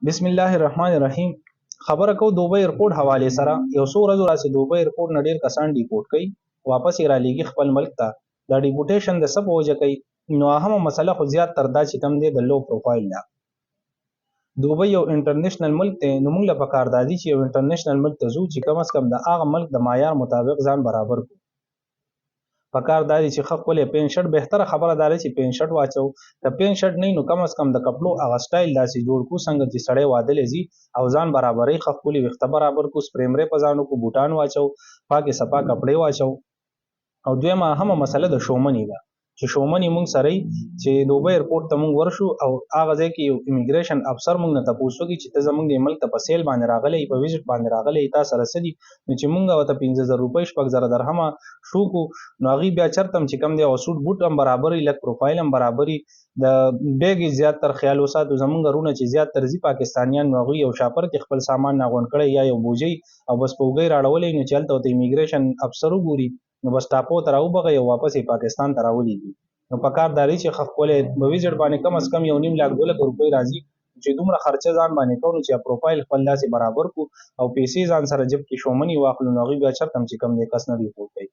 بسم الله الرحمن الرحیم. خبره کو دوبۍ ایرپورټ حواله سره یو څو ورځې راځي دوبۍ ایرپورټ نه ډیر کسان ډیپورټ کړي واپس یې را لېږي خپل ملک ته. دا ډیپورټیشن د څه په وجه کوي؟ نو اهمه مسله خو زیات تر دا چې کم دی د لو پروفایل ده. دوبۍ یو انټرنیشنل ملک دی، نو موږ له پکار دادي چې یو انټرنیشنل ملک ته ځو چې کم از کم د هغه ملک د معیار مطابق ځان برابر کړو. پکار دادي چې خپل پین شرټ بهتره خبره ده چې پین شرټ واچو. که پین شرټ نه نو کم از کم د کپلو هغه سټایل داسې جوړ کو څنګه چې سړی واده لزي او ځان برابرې خپل وخته برابر کو، سپریمره پزانو کو، بوټان واچو، پاکه صفا کپڑے واچو. او دویمه اهمه مسله د شومنی ده چې شومنی مونږ سره چې دوبۍ ایرپورټ ته مونږ ورشو او هغه ځای کې یو امیګریشن افسر مونږ نه تاسو کې چې ته زمونږ د ملک ته په سیل باندې راغلی په ویزټ باندې راغلی تاسو سره سدي نو چې مونږ وته 15000 روپۍ 6000 درهم شو کو نو هغه بیا چرته چې کم دی او سوټ بوټ هم برابرې لک پروفایل هم برابرې د بیگ زیات تر خیال وساتو زمونږ رونه چې زیات ترزی پاکستانیان نو هغه یو شاپر کې خپل سامان ناغون کړي یا یو بوجي او بس پوګي راړولې نو چلته ته امیګریشن افسر وګوري نو بس ټاپو تر او بغه یو واپس پاکستان ته راولېږي. نو پکار داري چې خپل په ویزټ باندې کم از کم 1.5 لک روپۍ راځي چې دومره خرچه ځان باندې کوو چې پروفایل خپل داسې برابر کو او پیسې ځان سره جب کې شومنی واخلو نو غي بیا چرته چې کم نه کس نه دی پوي.